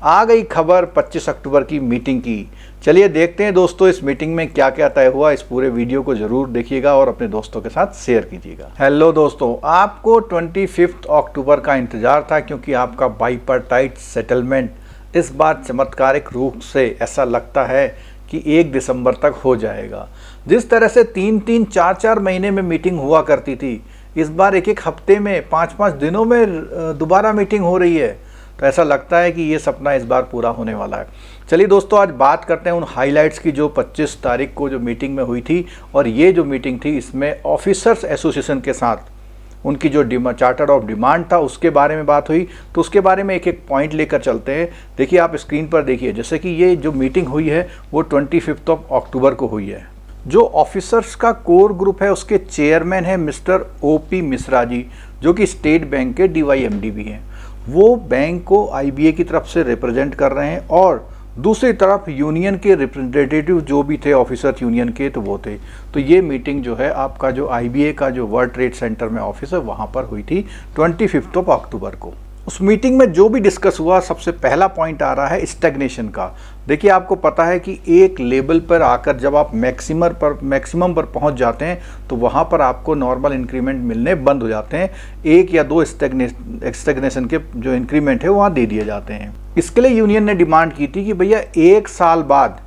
आ गई खबर 25 अक्टूबर की मीटिंग की। चलिए देखते हैं दोस्तों इस मीटिंग में क्या क्या तय हुआ। इस पूरे वीडियो को जरूर देखिएगा और अपने दोस्तों के साथ शेयर कीजिएगा। हेलो दोस्तों, आपको 25 अक्टूबर का इंतजार था क्योंकि आपका बाइपार्टाइट सेटलमेंट इस बार चमत्कारिक रूप से ऐसा लगता है कि 1 दिसंबर तक हो जाएगा। जिस तरह से 3-3, 4-4 महीने में मीटिंग हुआ करती थी, इस बार 1-1 हफ्ते में, 5-5 दिनों में दोबारा मीटिंग हो रही है। तो ऐसा लगता है कि ये सपना इस बार पूरा होने वाला है। चलिए दोस्तों, आज बात करते हैं उन हाइलाइट्स की जो 25 तारीख को जो मीटिंग में हुई थी। और ये जो मीटिंग थी इसमें ऑफिसर्स एसोसिएशन के साथ उनकी जो चार्टर ऑफ डिमांड था उसके बारे में बात हुई। तो उसके बारे में एक एक पॉइंट लेकर चलते हैं। देखिए, आप स्क्रीन पर देखिए, जैसे कि ये जो मीटिंग हुई है वो 25 अक्टूबर को हुई है। जो ऑफिसर्स का कोर ग्रुप है उसके चेयरमैन है मिस्टर OP मिश्रा जी, जो कि स्टेट बैंक के DYMD भी हैं। वो बैंक को IBA की तरफ से रिप्रेजेंट कर रहे हैं और दूसरी तरफ यूनियन के रिप्रेजेंटेटिव जो भी थे ऑफिसर यूनियन के, तो वो थे। तो ये मीटिंग जो है आपका जो IBA का जो वर्ल्ड ट्रेड सेंटर में ऑफिस है वहाँ पर हुई थी 25 अक्टूबर को। उस मीटिंग में जो भी डिस्कस हुआ, सबसे पहला पॉइंट आ रहा है स्टैग्नेशन का। देखिए, आपको पता है कि एक लेवल पर आकर जब आप मैक्सिमम पर पहुंच जाते हैं तो वहां पर आपको नॉर्मल इंक्रीमेंट मिलने बंद हो जाते हैं। 1 या 2 स्टैग्नेशन के जो इंक्रीमेंट है वहां दे दिए जाते हैं। इसके लिए यूनियन ने डिमांड की थी कि भैया 1 साल बाद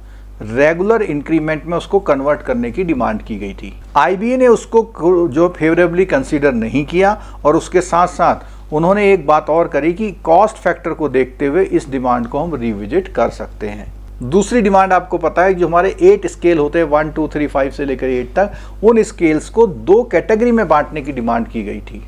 रेगुलर इंक्रीमेंट में उसको कन्वर्ट करने की डिमांड की गई थी। IBA ने उसको जो फेवरेबली कंसीडर नहीं किया और उसके साथ साथ उन्होंने एक बात और करी कि कॉस्ट फैक्टर को देखते हुए इस डिमांड को हम रिविजिट कर सकते हैं। दूसरी डिमांड आपको पता है, जो हमारे 8 स्केल होते हैं 1, 2, 3, 5 से लेकर 8 तक, उन स्केल्स को 2 कैटेगरी में बांटने की डिमांड की गई थी,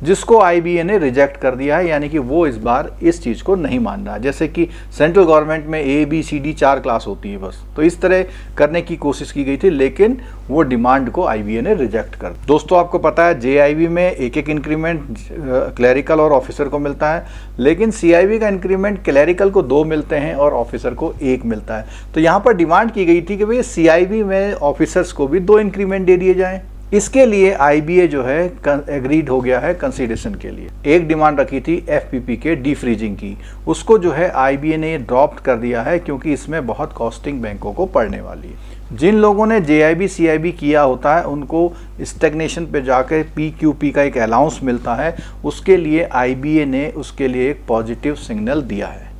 जिसको IBA ने रिजेक्ट कर दिया है। यानी कि वो इस बार इस चीज को नहीं मान रहा। जैसे कि सेंट्रल गवर्नमेंट में ABCD 4 क्लास होती है बस, तो इस तरह करने की कोशिश की गई थी, लेकिन वो डिमांड को IBA ने रिजेक्ट कर दिया। दोस्तों, आपको पता है JIB में एक इंक्रीमेंट क्लैरिकल और ऑफिसर को मिलता है, लेकिन CIB का इंक्रीमेंट क्लैरिकल को 2 मिलते हैं और ऑफिसर को 1 मिलता है। तो यहाँ पर डिमांड की गई थी कि भाई CIB में ऑफिसर्स को भी 2 इंक्रीमेंट दे दिए जाएं। इसके लिए IBA जो है एग्रीड हो गया है कंसीडरेशन के लिए। एक डिमांड रखी थी FPP के डीफ्रीजिंग की, उसको जो है IBA ने ड्रॉप कर दिया है क्योंकि इसमें बहुत कॉस्टिंग बैंकों को पड़ने वाली है। जिन लोगों ने JIB CIB किया होता है उनको स्टैग्नेशन पे जाकर PQP का एक अलाउंस मिलता है। उसके लिए IBA ने उसके लिए एक पॉजिटिव सिग्नल दिया है।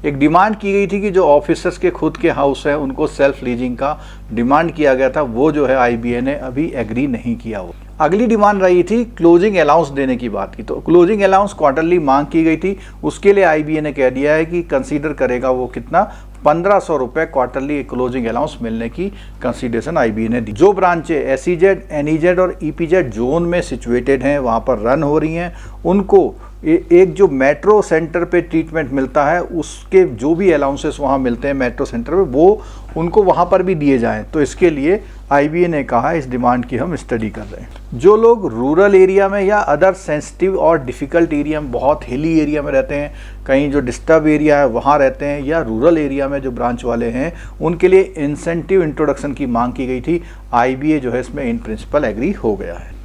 एक डिमांड की गई थी कि जो ऑफिसर्स के खुद के हाउस है उनको सेल्फ लीजिंग का डिमांड किया गया था, वो जो है IBA ने अभी एग्री नहीं किया। वो अगली डिमांड रही थी क्लोजिंग अलाउंस देने की बात की। तो क्लोजिंग अलाउंस क्वार्टरली मांग की गई थी, उसके लिए IBA ने कह दिया है कि कंसीडर करेगा वो कितना 1500 रुपये क्वार्टरली क्लोजिंग अलाउंस मिलने की कंसीडरेशन IBA ने दी। जो ब्रांचें SEZ, NEZ और EPZ जोन में सिचुएटेड हैं, वहाँ पर रन हो रही हैं, उनको एक जो मेट्रो सेंटर पे ट्रीटमेंट मिलता है उसके जो भी अलाउंसेस वहाँ मिलते हैं मेट्रो सेंटर पे, वो उनको वहाँ पर भी दिए जाएं। तो इसके लिए IBA ने कहा इस डिमांड की हम स्टडी कर रहे हैं। जो लोग रूरल एरिया में या अदर सेंसिटिव और डिफ़िकल्ट एरिया में, बहुत हिली एरिया में रहते हैं, कहीं जो डिस्टर्ब एरिया है वहाँ रहते हैं, या रूरल एरिया में जो ब्रांच वाले हैं, उनके लिए इंसेंटिव इंट्रोडक्शन की मांग की गई थी। IBA जो है इसमें इन प्रिंसिपल एग्री हो गया है।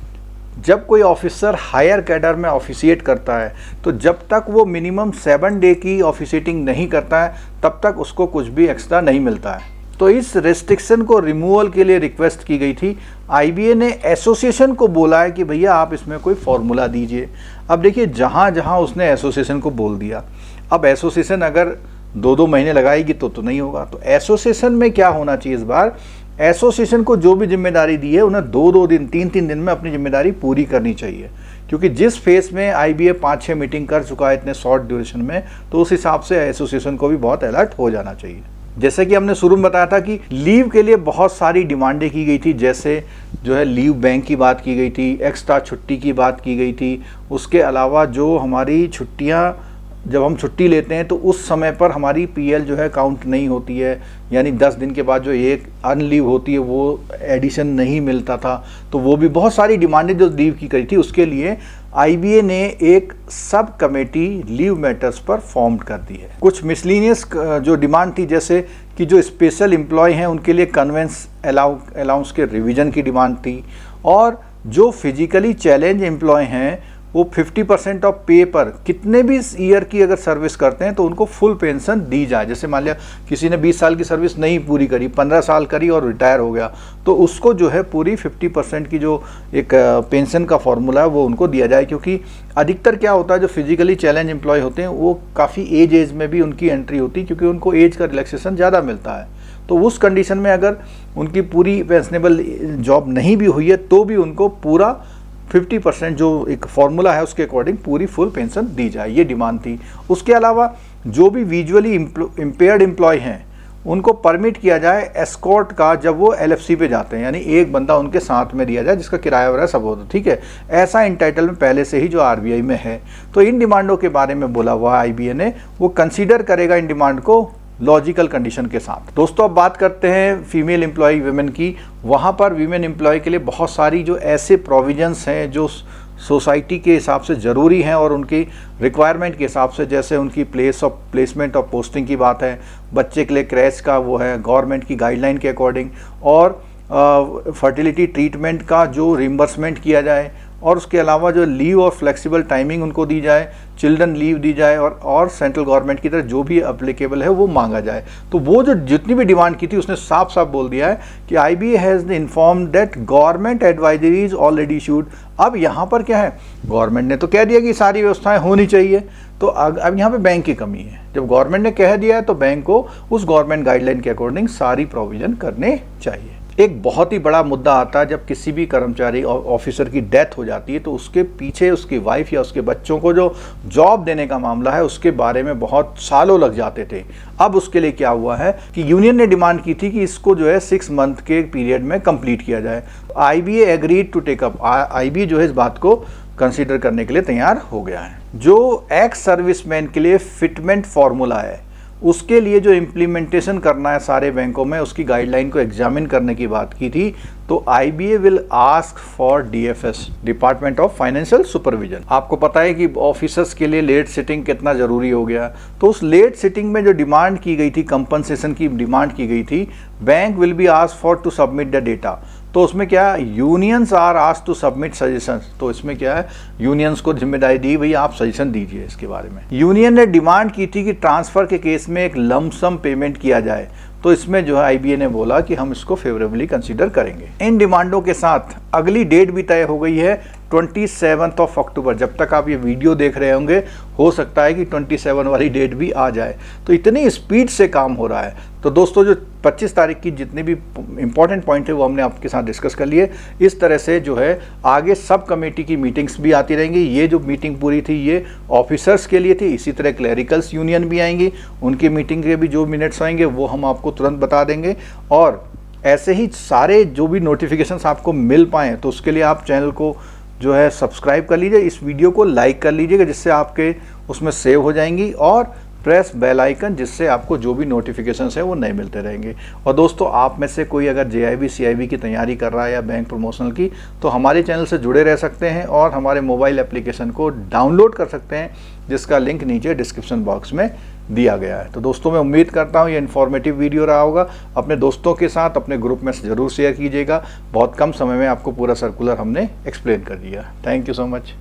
जब कोई ऑफिसर हायर कैडर में ऑफिशिएट करता है तो जब तक वो मिनिमम 7 डे की ऑफिशिएटिंग नहीं करता है तब तक उसको कुछ भी एक्स्ट्रा नहीं मिलता है। तो इस रेस्ट्रिक्शन को रिमूवल के लिए रिक्वेस्ट की गई थी। IBA ने एसोसिएशन को बोला है कि भैया आप इसमें कोई फॉर्मूला दीजिए। अब देखिए, जहाँ जहाँ उसने एसोसिएशन को बोल दिया, अब एसोसिएशन अगर 2-2 महीने लगाएगी तो नहीं होगा। तो एसोसिएशन में क्या होना चाहिए, इस बार एसोसिएशन को जो भी जिम्मेदारी दी है उन्हें 2-2 दिन, 3-3 दिन में अपनी जिम्मेदारी पूरी करनी चाहिए। क्योंकि जिस फेस में IBA 5-6 मीटिंग कर चुका है इतने शॉर्ट ड्यूरेशन में, तो उस हिसाब से एसोसिएशन को भी बहुत अलर्ट हो जाना चाहिए। जैसे कि हमने शुरू में बताया था कि लीव के लिए बहुत सारी डिमांडें की गई थी, जैसे जो है लीव बैंक की बात की गई थी, एक्स्ट्रा छुट्टी की बात की गई थी। उसके अलावा जो हमारी छुट्टियाँ, जब हम छुट्टी लेते हैं तो उस समय पर हमारी PL जो है काउंट नहीं होती है, यानी 10 दिन के बाद जो एक अनलीव होती है वो एडिशन नहीं मिलता था। तो वो भी बहुत सारी डिमांडें जो लीव की गई थी, उसके लिए IBA ने एक सब कमेटी लीव मैटर्स पर फॉर्म कर दी है। कुछ मिसलिनियस जो डिमांड थी, जैसे कि जो स्पेशल एम्प्लॉय हैं उनके लिए कन्वेंस अलाउंस के रिवीजन की डिमांड थी, और जो फिजिकली चैलेंज एम्प्लॉय हैं वो 50% ऑफ पे पर कितने भी ईयर की अगर सर्विस करते हैं तो उनको फुल पेंशन दी जाए। जैसे मान लिया किसी ने 20 साल की सर्विस नहीं पूरी करी, 15 साल करी और रिटायर हो गया, तो उसको जो है पूरी 50% की जो एक पेंशन का फॉर्मूला है वो उनको दिया जाए। क्योंकि अधिकतर क्या होता है, जो फिजिकली चैलेंज एम्प्लॉय होते हैं वो काफ़ी एज में भी उनकी एंट्री होती है, क्योंकि उनको एज का रिलैक्सेशन ज़्यादा मिलता है। तो उस कंडीशन में अगर उनकी पूरी पेंशनेबल जॉब नहीं भी हुई है तो भी उनको पूरा 50% जो एक फॉर्मूला है उसके अकॉर्डिंग पूरी फुल पेंशन दी जाए, ये डिमांड थी। उसके अलावा जो भी विजुअली इम्पेयर्ड एम्प्लॉय हैं उनको परमिट किया जाए एस्कॉर्ट का जब वो LFC पे जाते हैं, यानी एक बंदा उनके साथ में दिया जाए जिसका किराया वगैरह सब हो, ठीक है। ऐसा इंटाइटलमेंट पहले से ही जो RBI में है। तो इन डिमांडों के बारे में बोला हुआ IBA ने, वो कंसीडर करेगा इन डिमांड को लॉजिकल कंडीशन के साथ। दोस्तों अब बात करते हैं फीमेल एम्प्लॉय वीमेन की। वहाँ पर वीमेन एम्प्लॉय के लिए बहुत सारी जो ऐसे प्रोविजंस हैं जो सोसाइटी के हिसाब से ज़रूरी हैं और उनकी रिक्वायरमेंट के हिसाब से, जैसे उनकी प्लेसमेंट ऑफ पोस्टिंग की बात है, बच्चे के लिए क्रैच का वो है गवर्नमेंट की गाइडलाइन के अकॉर्डिंग, और फर्टिलिटी ट्रीटमेंट का जो रिम्बर्समेंट किया जाए, और उसके अलावा जो लीव और फ्लेक्सिबल टाइमिंग उनको दी जाए, चिल्ड्रन लीव दी जाए, और सेंट्रल गवर्नमेंट की तरफ जो भी अप्लीकेबल है वो मांगा जाए। तो वो जो जितनी भी डिमांड की थी उसने साफ साफ बोल दिया है कि IBA has informed that government advisories already issued. अब यहाँ पर क्या है, गवर्नमेंट ने तो कह दिया कि सारी व्यवस्थाएं होनी चाहिए, तो अब यहाँ पे बैंक की कमी है। जब गवर्नमेंट ने कह दिया है तो बैंक को उस गवर्नमेंट गाइडलाइन के अकॉर्डिंग सारी प्रोविजन करने चाहिए। एक बहुत ही बड़ा मुद्दा आता है जब किसी भी कर्मचारी ऑफिसर की डेथ हो जाती है तो उसके पीछे उसकी वाइफ या उसके बच्चों को जो जॉब देने का मामला है उसके बारे में बहुत सालों लग जाते थे। अब उसके लिए क्या हुआ है कि यूनियन ने डिमांड की थी कि इसको जो है 6 मंथ के पीरियड में कंप्लीट किया जाए। IBA agreed to take up, IBA जो है इस बात को कंसिडर करने के लिए तैयार हो गया है। जो एक्स सर्विसमैन के लिए फिटमेंट फॉर्मूला है उसके लिए जो इम्प्लीमेंटेशन करना है सारे बैंकों में, उसकी गाइडलाइन को एग्जामिन करने की बात की थी। तो IBA will ask for DFS, department of financial supervision. आपको पता है कि ऑफिसर्स के लिए लेट सिटिंग कितना ज़रूरी हो गया, तो उस लेट सिटिंग में जो डिमांड की गई थी, कंपनसेशन की डिमांड की गई थी, bank will be ask for to submit the data. तो उसमें क्या, unions are asked to submit suggestions. तो इसमें क्या है, यूनियंस को जिम्मेदारी दी भई आप सजेशन दीजिए इसके बारे में। यूनियन ने डिमांड की थी कि ट्रांसफ़र के केस में एक लमसम पेमेंट किया जाए, तो इसमें जो है IBA ने बोला कि हम इसको फेवरेबली कंसीडर करेंगे। इन डिमांडों के साथ अगली डेट भी तय हो गई है 27 अक्टूबर। जब तक आप ये वीडियो देख रहे होंगे हो सकता है कि 27 वाली डेट भी आ जाए। तो इतनी स्पीड से काम हो रहा है। तो दोस्तों जो 25 तारीख की जितने भी इंपॉर्टेंट पॉइंट है वो हमने आपके साथ डिस्कस कर लिए। इस तरह से जो है आगे सब कमेटी की मीटिंग्स भी आती रहेंगी। ये जो मीटिंग पूरी थी ये ऑफिसर्स के लिए थी, इसी तरह क्लरिकल्स यूनियन भी आएंगी, उनकी मीटिंग के भी जो मिनट्स आएंगे वो हम आपको तुरंत बता देंगे। और ऐसे ही सारे जो भी नोटिफिकेशंस आपको मिल पाएँ तो उसके लिए आप चैनल को जो है सब्सक्राइब कर लीजिए, इस वीडियो को लाइक कर लीजिएगा जिससे आपके उसमें सेव हो जाएंगी, और प्रेस बेल आइकन जिससे आपको जो भी नोटिफिकेशंस है वो नए मिलते रहेंगे। और दोस्तों आप में से कोई अगर JIB CIB की तैयारी कर रहा है या बैंक प्रमोशनल की, तो हमारे चैनल से जुड़े रह सकते हैं और हमारे मोबाइल एप्लीकेशन को डाउनलोड कर सकते हैं जिसका लिंक नीचे डिस्क्रिप्शन बॉक्स में दिया गया है। तो दोस्तों मैं उम्मीद करता हूँ ये इन्फॉर्मेटिव वीडियो रहा होगा। अपने दोस्तों के साथ अपने ग्रुप में ज़रूर शेयर कीजिएगा। बहुत कम समय में आपको पूरा सर्कुलर हमने एक्सप्लेन कर दिया। Thank you so much.